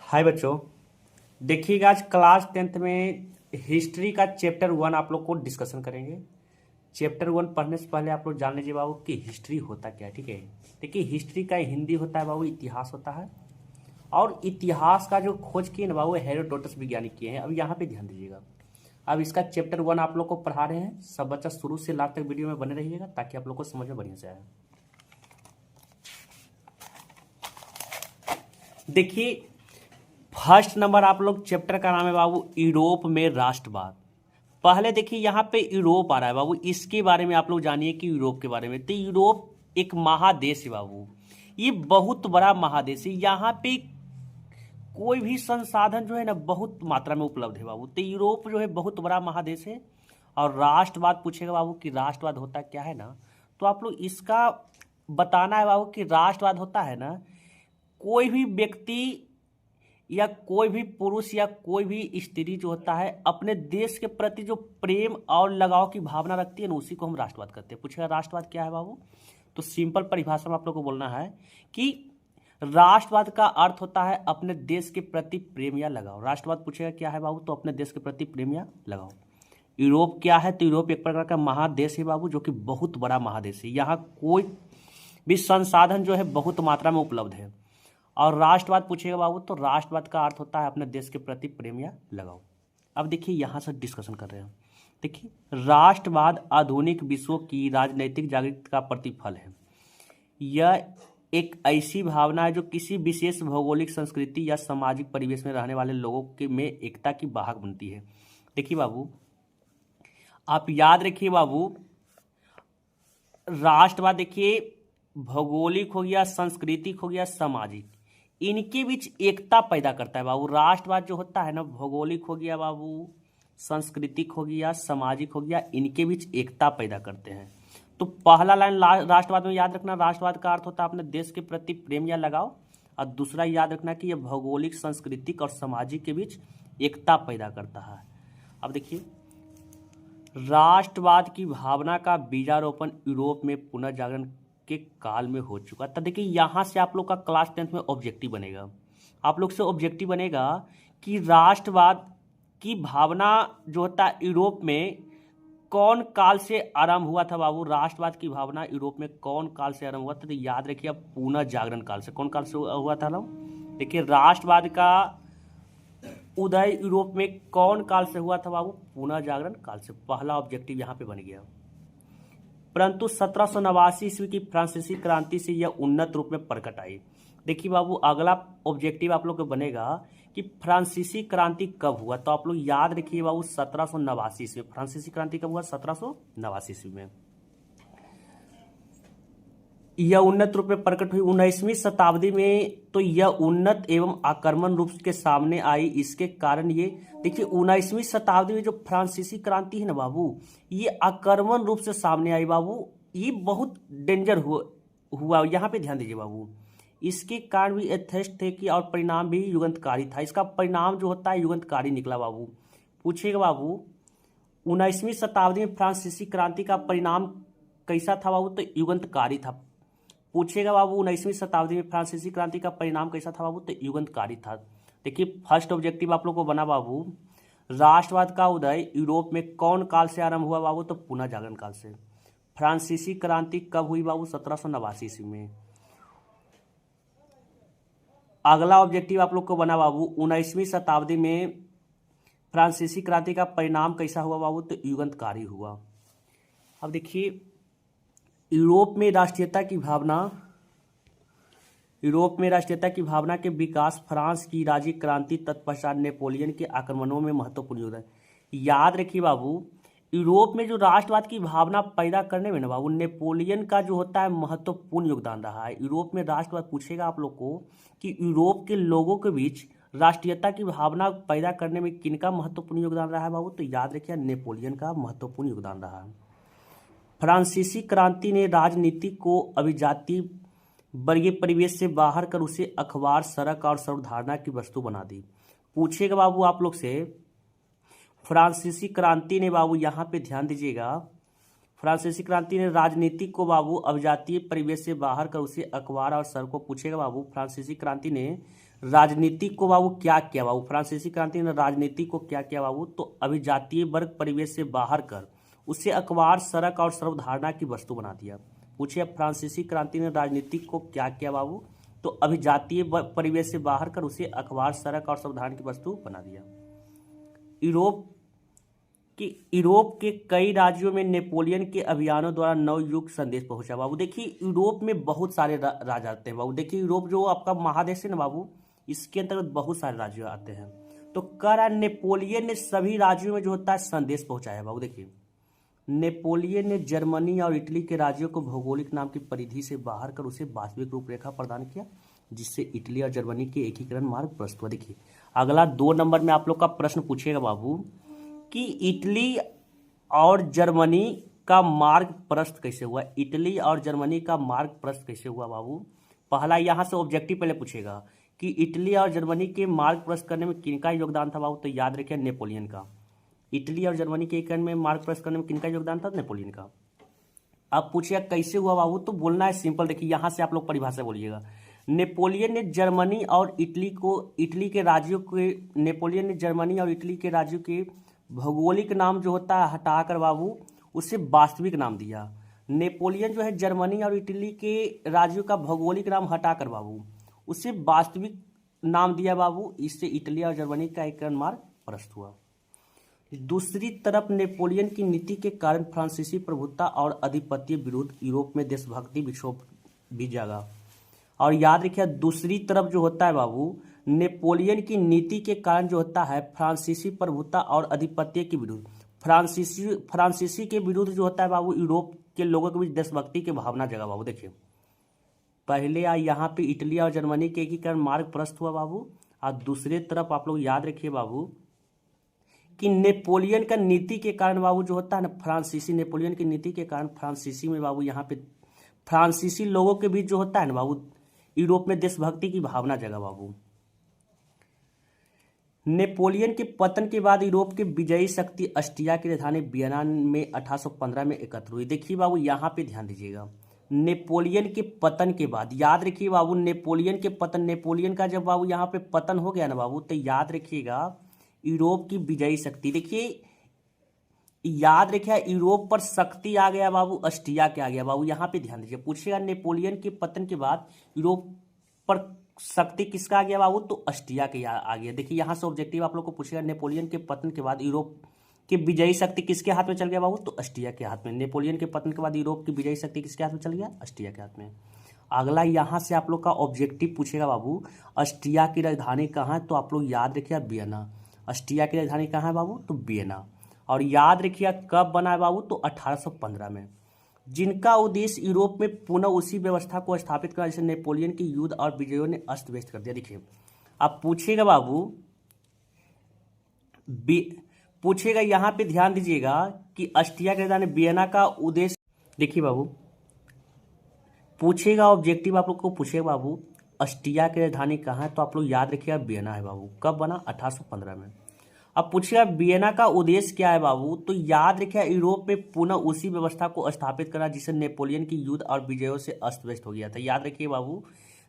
हाय बच्चों। देखिएगा, आज क्लास 10th में हिस्ट्री का चैप्टर 1 आप लोग को डिस्कशन करेंगे। चैप्टर 1 पढ़ने से पहले आप लोग जान लीजिए बाबू कि हिस्ट्री होता क्या है। ठीक है, देखिए हिस्ट्री का हिंदी होता है बाबू इतिहास होता है, और इतिहास का जो खोज किए ना बाबू हेरोडोटस वैज्ञानिक किए हैं। अब यहाँ पे ध्यान दीजिएगा, अब इसका चैप्टर 1 आप लोग को पढ़ा रहे हैं। सब बच्चा शुरू से लास्ट तक वीडियो में बने रहिएगा ताकि आप लोग को समझ में बढ़िया से आए। देखिए, फर्स्ट नंबर आप लोग चैप्टर का नाम है बाबू यूरोप में राष्ट्रवाद। पहले देखिए यहाँ पे यूरोप आ रहा है बाबू, इसके बारे में आप लोग जानिए कि यूरोप के बारे में। तो यूरोप एक महादेश है बाबू, ये बहुत बड़ा महादेश है। यहाँ पे कोई भी संसाधन जो है ना बहुत मात्रा में उपलब्ध है बाबू। तो यूरोप जो है बहुत बड़ा महादेश है। और राष्ट्रवाद पूछेगा बाबू कि राष्ट्रवाद होता क्या है ना, तो आप लोग इसका बताना है बाबू कि राष्ट्रवाद होता है ना, कोई भी व्यक्ति या कोई भी पुरुष या कोई भी स्त्री जो होता है अपने देश के प्रति जो प्रेम और लगाव की भावना रखती है ना, उसी को हम राष्ट्रवाद कहते हैं। पूछेगा राष्ट्रवाद क्या है बाबू, तो सिंपल परिभाषा में आप लोग को बोलना है कि राष्ट्रवाद का अर्थ होता है अपने देश के प्रति प्रेम या लगाव। राष्ट्रवाद पूछेगा क्या है बाबू, तो अपने देश के प्रति प्रेम या लगाव। यूरोप क्या है, तो यूरोप एक प्रकार का महादेश है बाबू, जो कि बहुत बड़ा महादेश है। यहाँ कोई भी संसाधन जो है बहुत मात्रा में उपलब्ध है। और राष्ट्रवाद पूछेगा बाबू, तो राष्ट्रवाद का अर्थ होता है अपने देश के प्रति प्रेम या लगाव। अब देखिए यहाँ से डिस्कशन कर रहे हैं। देखिए, राष्ट्रवाद आधुनिक विश्व की राजनीतिक जागृति का प्रतिफल है। यह एक ऐसी भावना है जो किसी विशेष भौगोलिक संस्कृति या सामाजिक परिवेश में रहने वाले लोगों के में एकता की वाहक बनती है। देखिए बाबू, आप याद रखिए बाबू, राष्ट्रवाद देखिए भौगोलिक हो गया, सांस्कृतिक हो गया, सामाजिक, इनके बीच एकता पैदा करता है बाबू। राष्ट्रवाद जो होता है ना, भौगोलिक हो गया बाबू, सांस्कृतिक हो गया, सामाजिक हो गया, इनके बीच एकता पैदा करते हैं। तो पहला लाइन राष्ट्रवाद में याद रखना, राष्ट्रवाद का अर्थ होता है अपने देश के प्रति प्रेम या लगाव। और दूसरा याद रखना कि यह भौगोलिक, सांस्कृतिक और सामाजिक के बीच एकता पैदा करता है। अब देखिए, राष्ट्रवाद की भावना का बीजारोपण यूरोप में पुनर्जागरण के काल में हो चुका। तो देखिए यहाँ से आप लोग का क्लास 10th में ऑब्जेक्टिव बनेगा। आप लोग से ऑब्जेक्टिव बनेगा कि राष्ट्रवाद की भावना जो होता है यूरोप में कौन काल से आरंभ हुआ था बाबू। राष्ट्रवाद की भावना यूरोप में कौन काल से आरंभ हुआ था, तो याद रखिए आप पुनर्जागरण काल से। कौन काल से हुआ था ना, देखिए राष्ट्रवाद का उदय यूरोप में कौन काल से हुआ था बाबू, पुनर्जागरण काल से। पहला ऑब्जेक्टिव यहाँ पे बन गया। परंतु 1789 ईस्वी की फ्रांसीसी क्रांति से यह उन्नत रूप में प्रकट आई। देखिए बाबू, अगला ऑब्जेक्टिव आप लोग को बनेगा कि फ्रांसीसी क्रांति कब हुआ, तो आप लोग याद रखिए बाबू 1789 ईस्वी। फ्रांसीसी क्रांति कब हुआ, 1789 ईस्वी में। यह उन्नत रूप में प्रकट हुई 19वीं शताब्दी में, तो यह उन्नत एवं आक्रमण रूप के सामने आई। इसके कारण ये देखिए 19वीं शताब्दी में जो फ्रांसीसी क्रांति है ना बाबू, ये आक्रमण रूप से सामने आई बाबू। ये बहुत डेंजर हुआ। यहाँ पे ध्यान दीजिए बाबू, इसके कारण भी यथेष्ट थे कि और परिणाम भी युगांतकारी था। इसका परिणाम जो होता है युगांतकारी निकला बाबू। पूछिएगा बाबू 19वीं शताब्दी में फ्रांसीसी क्रांति का परिणाम कैसा था बाबू, तो युगांतकारी था। पूछेगा बाबू 19वीं शताब्दी में फ्रांसीसी क्रांति का परिणाम कैसा था बाबू, तो युगांतकारी था। देखिए फर्स्ट ऑब्जेक्टिव आप लोग को बना बाबू, राष्ट्रवाद का उदय यूरोप में कौन काल से आरंभ हुआ बाबू, तो पुनर्जागरण काल से। फ्रांसीसी क्रांति कब हुई बाबू, 1789 ईस्वी में। अगला ऑब्जेक्टिव आप लोग को बना बाबू, 19वीं शताब्दी में फ्रांसीसी क्रांति का परिणाम कैसा हुआ बाबू, तो युगांतकारी हुआ। अब देखिए, यूरोप में राष्ट्रीयता की भावना के विकास, फ्रांस की राज्य क्रांति तत्पश्चात नेपोलियन के आक्रमणों में महत्वपूर्ण योगदान। याद रखिए बाबू, यूरोप में जो राष्ट्रवाद की भावना पैदा करने में ना बाबू, नेपोलियन का जो होता है महत्वपूर्ण योगदान रहा है। यूरोप में राष्ट्रवाद पूछेगा आप लोग को कि यूरोप के लोगों के बीच राष्ट्रीयता की भावना पैदा करने में किनका महत्वपूर्ण योगदान रहा है बाबू, तो याद रखिए नेपोलियन का महत्वपूर्ण योगदान रहा है। फ्रांसीसी क्रांति ने राजनीति को अभिजातीय वर्गीय परिवेश से बाहर कर उसे अखबार, सड़क और सर्वधारणा की वस्तु बना दी। पूछेगा बाबू आप लोग से, फ्रांसीसी क्रांति ने बाबू, यहाँ पे ध्यान दीजिएगा, फ्रांसीसी क्रांति ने राजनीति को बाबू अभिजातीय परिवेश से बाहर कर उसे अखबार और सड़कों। पूछेगा बाबू फ्रांसीसी क्रांति ने राजनीति को बाबू क्या किया बाबू, फ्रांसीसी क्रांति ने राजनीति को क्या किया बाबू, तो अभिजातीय वर्ग परिवेश से बाहर कर उसे अखबार, सड़क और सर्वधारणा की वस्तु बना दिया। पूछिए फ्रांसीसी क्रांति ने राजनीति को क्या किया बाबू, तो अभिजातीय परिवेश से बाहर कर उसे अखबार, सड़क और सर्वधारणा की वस्तु बना दिया। यूरोप के कई राज्यों में नेपोलियन के अभियानों द्वारा नवयुग संदेश पहुंचा बाबू। देखिए यूरोप में बहुत सारे राज्य आते हैं बाबू। देखिए यूरोप जो आपका महादेश है ना बाबू, इसके अंतर्गत बहुत सारे राज्य आते हैं। तो कह रहा नेपोलियन ने सभी राज्यों में जो होता है संदेश पहुंचाया बाबू। देखिए नेपोलियन ने जर्मनी और इटली के राज्यों को भौगोलिक नाम की परिधि से बाहर कर उसे वास्तविक रूपरेखा प्रदान किया, जिससे इटली और जर्मनी के एकीकरण मार्ग प्रस्तुत हुआ। देखिए अगला 2 नंबर में आप लोग का प्रश्न पूछेगा बाबू कि इटली और जर्मनी का मार्ग प्रस्त कैसे हुआ। इटली और जर्मनी का मार्ग प्रस्त कैसे हुआ बाबू। पहला यहाँ से ऑब्जेक्टिव पहले पूछेगा कि इटली और जर्मनी के मार्ग प्रस्त करने में किनका योगदान था बाबू, तो याद रखिए नेपोलियन का। इटली और जर्मनी के एकीकरण में मार्ग प्रस्त करने में किनका योगदान था, नेपोलियन का। अब पूछिएगा कैसे हुआ बाबू, तो बोलना है सिंपल। देखिए यहाँ से आप लोग परिभाषा बोलिएगा। नेपोलियन ने जर्मनी और इटली के राज्यों के नेपोलियन ने जर्मनी और इटली के राज्यों के भौगोलिक नाम जो होता है हटाकर बाबू उसे वास्तविक नाम दिया। नेपोलियन जो है जर्मनी और इटली के राज्यों का भौगोलिक नाम हटाकर बाबू उसे वास्तविक नाम दिया बाबू। इससे इटली और जर्मनी का एकीकरण मार्ग प्रस्तुत हुआ। दूसरी तरफ नेपोलियन की नीति के कारण फ्रांसीसी प्रभुत्व और आधिपत्य विरुद्ध यूरोप में देशभक्ति विक्षोभ भी जागा। और याद रखिए दूसरी तरफ जो होता है बाबू, नेपोलियन की नीति के कारण जो होता है फ्रांसीसी प्रभुत्व और आधिपत्य के विरुद्ध, फ्रांसीसी के विरुद्ध जो होता है बाबू यूरोप के लोगों के बीच देशभक्ति की भावना जगा बाबू। देखिए पहले यहाँ पे इटली और जर्मनी के एकीकरण मार्ग प्रस्तुत हुआ बाबू, और दूसरे तरफ आप लोग याद रखिए बाबू कि नेपोलियन का नीति के कारण बाबू जो होता है ना फ्रांसीसी, नेपोलियन की नीति के कारण फ्रांसीसी में बाबू यहाँ पे फ्रांसीसी लोगों के बीच जो होता है ना बाबू यूरोप में देशभक्ति की भावना जगा बाबू। नेपोलियन के पतन के बाद यूरोप की विजयी शक्ति ऑस्ट्रिया की राजधानी वियना में 1815 में एकत्र हुई। देखिए बाबू यहाँ पे ध्यान दीजिएगा, नेपोलियन के पतन के बाद याद रखिए बाबू नेपोलियन के पतन, नेपोलियन का जब बाबू यहाँ पे पतन हो गया ना बाबू, तो याद रखिएगा यूरोप की विजयी शक्ति, देखिए याद रखिए यूरोप पर शक्ति आ गया बाबू ऑस्ट्रिया के आ गया बाबू। यहाँ पे ध्यान दीजिए, पूछेगा नेपोलियन के पतन के बाद यूरोप पर शक्ति किसका आ गया बाबू, तो ऑस्ट्रिया के आ गया। देखिए यहाँ से ऑब्जेक्टिव आप लोग को पूछेगा नेपोलियन के पतन के बाद यूरोप की विजयी शक्ति किसके हाथ में चल गया बाबू, तो ऑस्ट्रिया के हाथ में। नेपोलियन के पतन के बाद यूरोप की विजयी शक्ति किसके हाथ में चल गया, ऑस्ट्रिया के हाथ में। अगला यहाँ से आप लोग का ऑब्जेक्टिव पूछेगा बाबू ऑस्ट्रिया की राजधानी कहाँ है, तो आप लोग याद रखिए वियना। ऑस्ट्रिया की राजधानी कहाँ है बाबू, तो वियना। और याद रखिए कब बना है बाबू, तो 1815 में, जिनका उद्देश्य यूरोप में पुनः उसी व्यवस्था को स्थापित करना जिसे नेपोलियन के युद्ध और विजयों ने अस्त व्यस्त कर दिया। देखिए अब पूछेगा बाबू पूछेगा यहाँ पे ध्यान दीजिएगा कि ऑस्ट्रिया की राजधानी वियना का उद्देश्य, देखिए बाबू पूछेगा ऑब्जेक्टिव आप लोग को पूछेगा बाबू ऑस्ट्रिया की राजधानी कहाँ है, तो आप लोग याद रखिएगा वियना है बाबू। कब बना, 1815 में। अब पूछेगा वियना का उद्देश्य क्या है बाबू, तो याद रखिए यूरोप में पुनः उसी व्यवस्था को स्थापित करना जिसे नेपोलियन की युद्ध और विजयों से अस्त व्यस्त हो गया था। याद रखिए बाबू,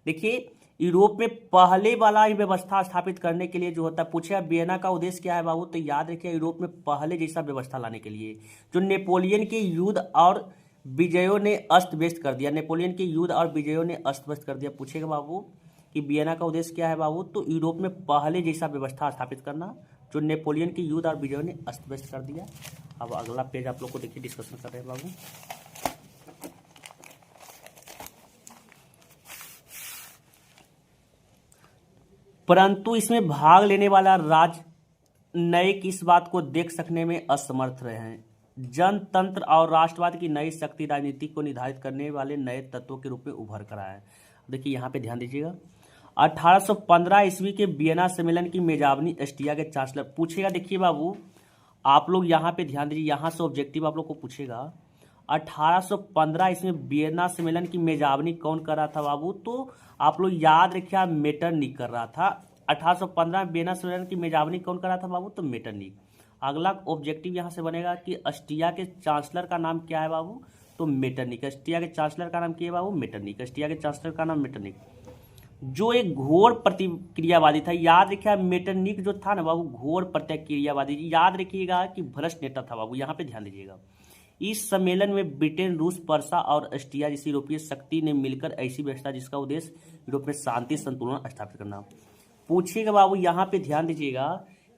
देखिए यूरोप में पहले वाला ही व्यवस्था स्थापित करने के लिए जो होता है, पूछेगा वियना का उद्देश्य क्या है बाबू, तो याद रखिए यूरोप में पहले जैसा व्यवस्था लाने के लिए जो नेपोलियन की युद्ध और विजयों ने अस्त व्यस्त कर दिया, नेपोलियन के युद्ध और विजयों ने अस्त व्यस्त कर दिया। पूछेगा बाबू कि वियना का उद्देश्य क्या है बाबू, तो यूरोप में पहले जैसा व्यवस्था स्थापित करना जो नेपोलियन की युद्ध और विजयों ने अस्त व्यस्त कर दिया। अब अगला पेज आप लोग को देखिए डिस्कशन कर रहे हैं बाबू। परंतु इसमें भाग लेने वाला राजनयिक इस बात को देख सकने में असमर्थ रहे हैं। जनतंत्र और राष्ट्रवाद की नई शक्ति राजनीति को निर्धारित करने वाले नए तत्वों के रूप में उभर कर आया है। देखिए यहाँ पे ध्यान दीजिएगा 1815 ईस्वी के वियना सम्मेलन की मेजबानी ऑस्ट्रिया के चांसलर, पूछेगा देखिए बाबू आप लोग यहाँ पे ध्यान दीजिए, यहाँ से ऑब्जेक्टिव आप लोग को पूछेगा 1815 ईस्वी में वियना सम्मेलन की मेजबानी कौन कर रहा था बाबू, तो आप लोग याद रखिए मेटरनिख कर रहा था। 1815 में वियना सम्मेलन की मेजबानी कौन कर रहा था बाबू, तो मेटरनिख। अगला ऑब्जेक्टिव यहाँ से बनेगा कि ऑस्ट्रिया के चांसलर का नाम क्या है बाबू, तो मेटरनिख। ऑस्ट्रिया के चांसलर का नाम क्या है बाबू, मेटरनिख। ऑस्ट्रिया के चांसलर का नाम मेटरनिख। जो एक घोर प्रतिक्रियावादी था। याद रखिए मेटरनिक जो था ना बाबू, घोर प्रतिक्रियावादी। याद रखिएगा कि भ्रष्ट नेता था बाबू, यहाँ पे ध्यान दीजिएगा। इस सम्मेलन में ब्रिटेन, रूस, पर्सा और ऑस्ट्रिया जैसी यूरोपीय शक्ति ने मिलकर ऐसी व्यवस्था जिसका उद्देश्य यूरोप में शांति संतुलन स्थापित करना। पूछिएगा बाबू, यहाँ पे ध्यान दीजिएगा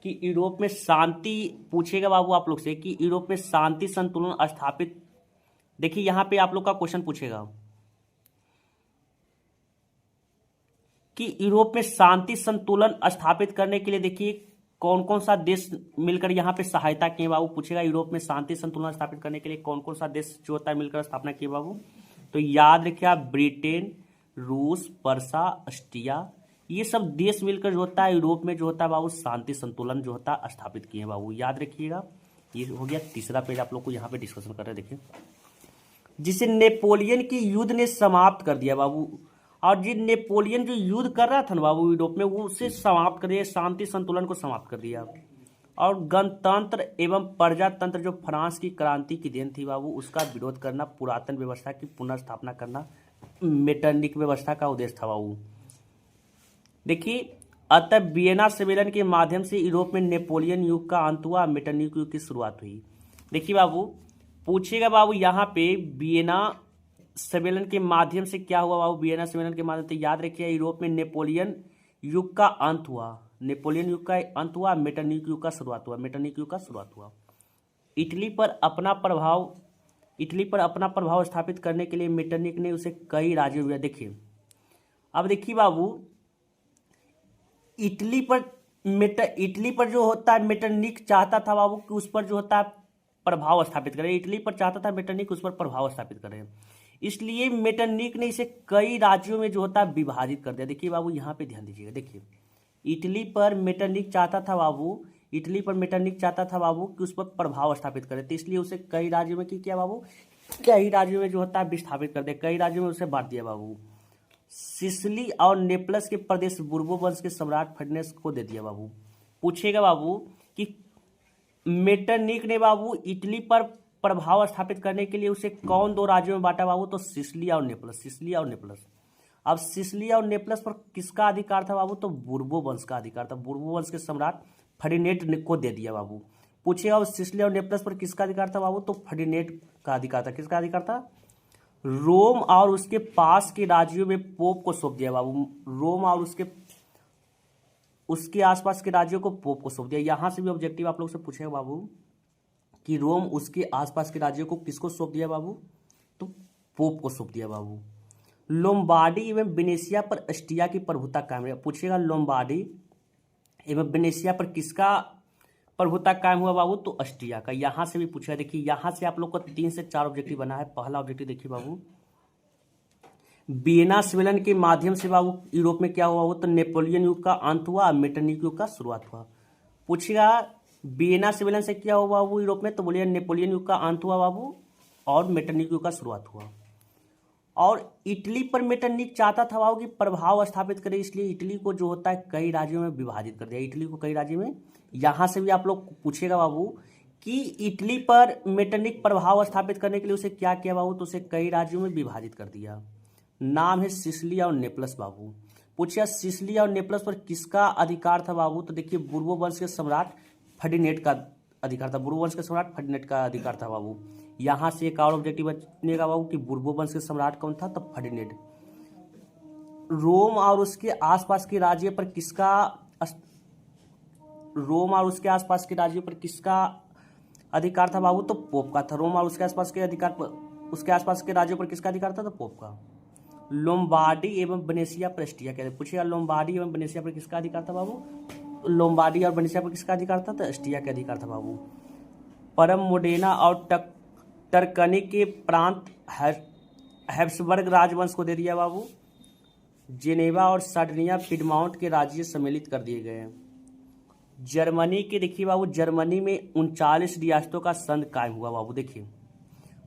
कि यूरोप में शांति, पूछेगा बाबू आप लोग से कि यूरोप में शांति संतुलन स्थापित। देखिए यहाँ पे आप लोग का क्वेश्चन पूछेगा कि यूरोप में शांति संतुलन स्थापित करने के लिए देखिए कौन कौन सा देश मिलकर यहाँ पे सहायता किए बाबू। पूछेगा यूरोप में शांति संतुलन स्थापित करने के लिए कौन कौन सा देश जो होता है मिलकर स्थापना किए बाबू। तो याद रखिए आप, ब्रिटेन, रूस, पर्सा, ऑस्ट्रिया, ये सब देश मिलकर जो होता है यूरोप में जो होता है बाबू शांति संतुलन जो होता है स्थापित किए बाबू। याद रखिएगा, ये हो गया तीसरा पेज आप लोग को यहाँ पे डिस्कशन कर रहे हैं। देखिए, जिसे नेपोलियन की युद्ध ने समाप्त कर दिया बाबू, और जिन नेपोलियन जो युद्ध कर रहा था ना बाबू यूरोप में, वो उसे समाप्त कर दिया, शांति संतुलन को समाप्त कर दिया। और गणतंत्र एवं प्रजातंत्र जो फ्रांस की क्रांति की देन थी बाबू, उसका विरोध करना, पुरातन व्यवस्था की पुनर्स्थापना करना मेटरनिक व्यवस्था का उद्देश्य था बाबू। देखिए, अतः वियना सम्मेलन के माध्यम से यूरोप में नेपोलियन युग का अंत हुआ, मेटरनिक युग की शुरुआत हुई। देखिए बाबू, पूछेगा बाबू यहाँ पे वियना सम्मेलन के माध्यम से क्या हुआ बाबू। वियना सम्मेलन के माध्यम से याद रखिए यूरोप में नेपोलियन युग का अंत हुआ, नेपोलियन युग का अंत हुआ, मेटरनिक युग का शुरुआत हुआ, मेटरनिक युग का शुरुआत हुआ। इटली पर अपना प्रभाव स्थापित करने के लिए मेटरनिक ने उसे कई राज्यों में, देखिए अब देखिए बाबू, इटली पर जो होता है मेटरनिक चाहता था बाबू कि उस पर जो होता है प्रभाव स्थापित करें। इटली पर चाहता था मेटरनिक उस पर प्रभाव स्थापित करें, इसलिए मेटरनिक ने इसे कई राज्यों में जो होता है विभाजित कर दिया। देखिए बाबू यहाँ पे ध्यान दीजिएगा। देखिए, इटली पर मेटरनिक चाहता था बाबू कि उस पर प्रभाव स्थापित करे, तो इसलिए उसे कई राज्यों में किया बाबू, कई राज्यों में जो होता है विस्थापित कर दिया, कई राज्यों में उसे बांट दिया बाबू। सिसिली और नेपल्स के प्रदेश बुर्बो वंश के सम्राट फर्डिनेंड को दे दिया बाबू। पूछेगा बाबू कि मेटरनिक ने बाबू इटली पर प्रभाव स्थापित करने के लिए उसे कौन दो राज्यों में बांटा बाबू। तो सिसिली और नेपल्स। अब सिसिली और नेपल्स पर किसका अधिकार था बाबू। तो बुर्बो वंश का अधिकार था, बुर्बो वंश के सम्राट फर्डिनेंड को दे दिया बाबू। पूछिएगा अब सिसिली और नेपल्स पर किसका अधिकार था बाबू। तो फर्डिनेंड का अधिकार था। किसका अधिकार था। रोम और उसके पास के राज्यों में पोप को सौंप दिया बाबू। रोम और उसके आसपास के राज्यों को पोप को सौंप दिया। यहां से भी ऑब्जेक्टिव आप लोग से पूछेगा बाबू कि रोम उसके आसपास के राज्यों को किसको सौंप दिया बाबू। तो पोप को सौंप दिया बाबू। लोम्बार्डी एवं वेनेशिया पर ऑस्ट्रिया की प्रभुता कायम रही। पूछेगा लोम्बार्डी एवं वेनेशिया पर किसका प्रभुता कायम हुआ बाबू। तो ऑस्ट्रिया का। यहां से भी पूछा। देखिए यहां से आप लोग को 3 से 4 ऑब्जेक्टिव बना है। पहला ऑब्जेक्टिव देखिए बाबू, वियना सम्मेलन के माध्यम से बाबू यूरोप में क्या हुआ हो। तो नेपोलियन युग का अंत हुआ, मेटरनिक युग का शुरुआत हुआ। पूछेगा वियना सम्मेलन से क्या हुआ बाबू यूरोप में। तो बोलिए नेपोलियन युग का अंत हुआ बाबू और मेटरनिक युग का शुरुआत हुआ। और इटली पर मेटरनिक चाहता था बाबू कि प्रभाव स्थापित करे, इसलिए इटली को जो होता है कई राज्यों में विभाजित कर दिया। इटली को कई राज्यों में। यहां से भी आप लोग पूछेगा बाबू कि इटली पर मेटरनिक प्रभाव स्थापित करने के लिए उसे क्या किया बाबू। तो उसे कई राज्यों में विभाजित कर दिया। नाम है सिसिली और नेपल्स बाबू। पूछिए सिसिली और नेपल्स पर किसका अधिकार था बाबू। तो देखिए बुर्बो वंश के सम्राट फर्डिनेंड का अधिकार था। बुर्बो वंश के सम्राट फर्डिनेंड का अधिकार था बाबू। यहां से एक और ऑब्जेक्टिव बचनेगा बाबू कि बुर्बो वंश के सम्राट कौन था। तो फर्डिनेंड। रोम और उसके आसपास के राज्यों पर किसका अधिकार था बाबू। तो पोप का था। रोम और उसके आसपास के राज्यों पर किसका अधिकार था। तो पोप का। लोम्बार्डी एवं वेनेशिया पर ऑस्ट्रिया क्या। पूछिएगा लोम्बार्डी एवं वेनेशिया पर किसका अधिकार था बाबू। लोम्बार्डी और वेनेशिया पर किसका अधिकार था। तो ऑस्ट्रिया का अधिकार था बाबू। परम मोडेना और टर्कनी के प्रांत हैब्सबर्ग राजवंश को दे दिया बाबू। जेनेवा और सार्डिनिया पिडमाउंट के राज्य सम्मिलित कर दिए गए हैं। जर्मनी के देखिए बाबू, जर्मनी में 39 रियासतों का संघ कायम हुआ बाबू। देखिए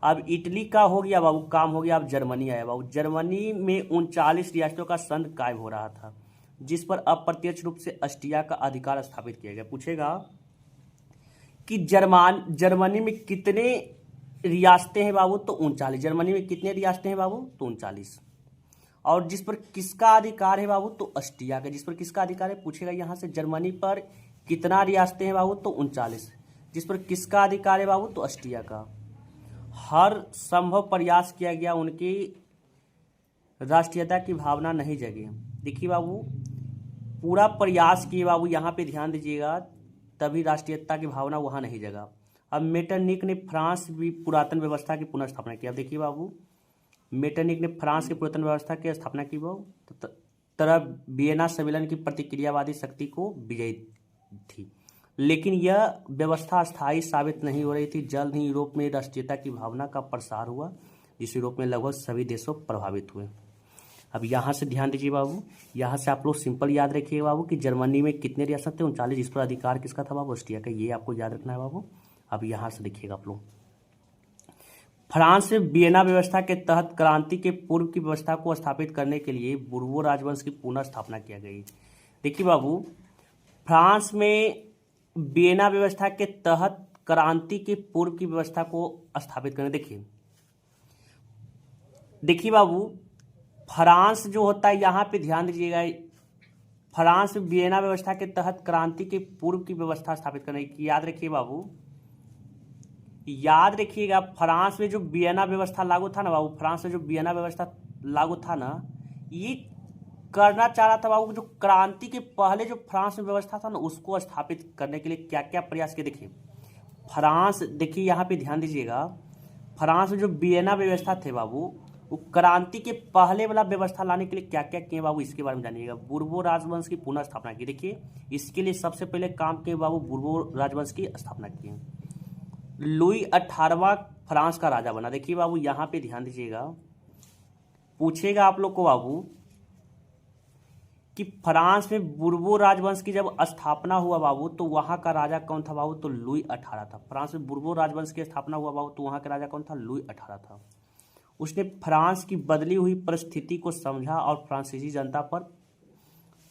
अब इटली का हो गया बाबू, काम हो गया। अब जर्मनी आया बाबू। जर्मनी में 39 रियासतों का संघ कायम हो रहा था, जिस पर अप्रत्यक्ष रूप से ऑस्ट्रिया का अधिकार स्थापित किया गया। पूछेगा कि जर्मनी में कितने रियासतें हैं बाबू। तो 39। जर्मनी में कितने रियासतें हैं बाबू। तो 39। और जिस पर किसका अधिकार है बाबू, तो ऑस्ट्रिया का। जिस पर किसका अधिकार है पूछेगा यहाँ से। जर्मनी पर कितना रियासतें हैं बाबू, तो 39। जिस पर किसका अधिकार है बाबू, तो ऑस्ट्रिया का। हर संभव प्रयास किया गया, उनकी राष्ट्रीयता की भावना नहीं जगी। देखिए बाबू, पूरा प्रयास किए बाबू, यहाँ पे ध्यान दीजिएगा, तभी राष्ट्रीयता की भावना वहाँ नहीं जगा। अब मेटरनिक ने फ्रांस भी पुरातन व्यवस्था की पुनर्स्थापना की। अब देखिए बाबू, मेटरनिक ने फ्रांस की पुरातन व्यवस्था की स्थापना की बाबू, तो तरह वियना सम्मेलन की प्रतिक्रियावादी शक्ति को विजयी थी, लेकिन यह व्यवस्था स्थायी साबित नहीं हो रही थी। जल्द ही यूरोप में राष्ट्रीयता की भावना का प्रसार हुआ, जिस यूरोप में लगभग सभी देशों प्रभावित हुए। अब यहाँ से ध्यान दीजिए बाबू, यहाँ से आप लोग सिंपल याद रखिएगा बाबू कि जर्मनी में कितने रियासत थे, 39। जिस पर अधिकार किसका था बाबू, ऑस्ट्रिया का। ये आपको याद रखना है बाबू। अब यहाँ से देखिएगा आप लोग, फ्रांस में वियना व्यवस्था के तहत क्रांति के पूर्व की व्यवस्था को स्थापित करने के लिए बुर्बो राजवंश की पुनः स्थापना किया गई। देखिए बाबू, फ्रांस में वियना व्यवस्था के तहत क्रांति के पूर्व की व्यवस्था को स्थापित करने। देखिए बाबू, फ्रांस जो होता है, यहाँ पे ध्यान दीजिएगा, फ्रांस में वियना व्यवस्था के तहत क्रांति के पूर्व की व्यवस्था स्थापित करने की। याद रखिए बाबू, याद रखिएगा, फ्रांस में जो वियना व्यवस्था लागू था ना बाबू, फ्रांस में जो वियना व्यवस्था लागू था ना, ये करना चाह रहा था बाबू, जो क्रांति के पहले जो फ्रांस में व्यवस्था था ना, उसको स्थापित करने के लिए क्या क्या प्रयास किए। देखिए फ्रांस, देखिए यहाँ पे ध्यान दीजिएगा, फ्रांस में जो वियना व्यवस्था थे बाबू, वो क्रांति के पहले वाला व्यवस्था लाने के लिए क्या क्या किए बाबू, इसके बारे में जानिएगा। बुर्बो राजवंश की पुनः स्थापना की। देखिए इसके लिए सबसे पहले काम किए बाबू, बुर्बो राजवंश की स्थापना की। लुई 18वां फ्रांस का राजा बना। देखिए बाबू, यहाँ पे ध्यान दीजिएगा, पूछेगा आप लोग को बाबू कि फ्रांस में बुर्बो राजवंश की जब स्थापना हुआ बाबू, तो वहां का राजा कौन था बाबू, तो लुई 18 था। फ्रांस में बुर्बो राजवंश की स्थापना हुआ बाबू, तो वहां का राजा कौन था, लुई 18 था। उसने फ्रांस की बदली हुई परिस्थिति को समझा और फ्रांसीसी जनता पर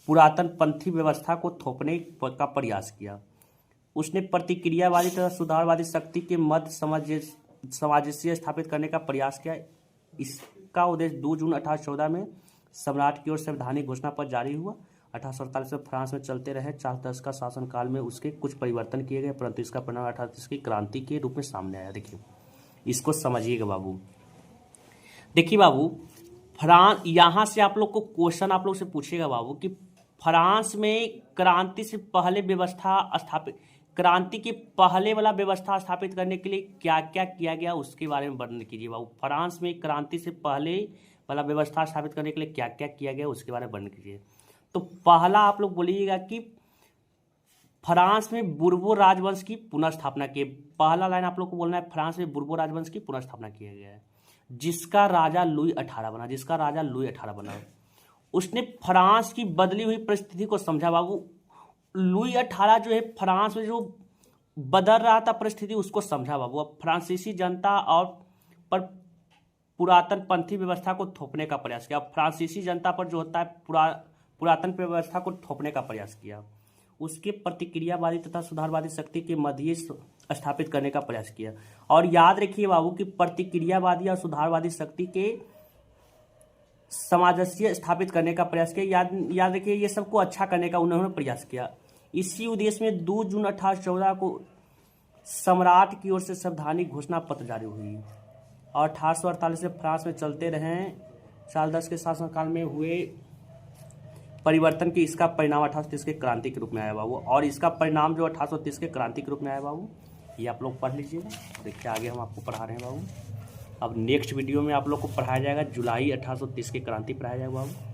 पुरातन पंथी व्यवस्था को थोपने का प्रयास किया। उसने प्रतिक्रियावादी तथा सुधारवादी शक्ति के मध्य सामंजस्य स्थापित करने का प्रयास किया। इसका उद्देश्य 2 जून 1814 में सम्राट की ओर संवैधानिक घोषणा पर जारी हुआ। 1848 में फ्रांस में चलते रहे 4 दशक का शासनकाल में उसके कुछ परिवर्तन किए गए, परंतु इसका परिणाम 1830 की क्रांति के रूप में सामने आया। देखिए इसको समझिएगा बाबू। देखिए बाबू, फ्रांस, यहाँ से आप लोग को क्वेश्चन आप लोग से पूछेगा बाबू कि फ्रांस में क्रांति से पहले व्यवस्था स्थापित, क्रांति के पहले वाला व्यवस्था स्थापित करने के लिए क्या क्या किया गया, उसके बारे में वर्णन कीजिए बाबू। फ्रांस में क्रांति से पहले वाला व्यवस्था स्थापित करने के लिए क्या क्या किया गया, उसके बारे में वर्णन कीजिए। तो पहला आप लोग बोलिएगा कि फ्रांस में बुर्बो राजवंश की पुनः स्थापना की। पहला लाइन आप लोग को बोलना है, फ्रांस में बुर्बो राजवंश की पुनः स्थापना किया गया है, जिसका राजा लुई 18 बना। जिसका राजा लुई 18 बना, उसने फ्रांस की बदली हुई परिस्थिति को समझा बाबू। लुई 18 जो है फ्रांस में जो बदल रहा था परिस्थिति, उसको समझा बाबू। अब फ्रांसीसी जनता और पर पुरातन पंथी व्यवस्था को थोपने का प्रयास किया। फ्रांसीसी जनता पर जो होता है पुरातन व्यवस्था को थोपने का प्रयास किया। उसके प्रतिक्रियावादी तथा सुधारवादी शक्ति के मध्य स्थापित करने का प्रयास किया। और याद रखिए बाबू कि प्रतिक्रियावादी और सुधारवादी शक्ति के सामंजस्य स्थापित करने का प्रयास किया। याद रखिए, ये सबको अच्छा करने का उन्होंने प्रयास किया। इसी उद्देश्य में 2 जून 1814 को सम्राट की ओर से संवैधानिक घोषणा पत्र जारी हुई और 1848 में फ्रांस में चलते रहे 4 दशक के शासनकाल में हुए परिवर्तन की इसका परिणाम 1830 के क्रांति के रूप में आया बाबू। और इसका परिणाम जो 1830 के क्रांति के रूप में आया बाबू, ये आप लोग पढ़ लीजिएगा। देखिए आगे हम आपको पढ़ा रहे हैं बाबू। अब नेक्स्ट वीडियो में आप लोग को पढ़ाया जाएगा जुलाई 1830 की क्रांति पढ़ाया जाएगा बाबू।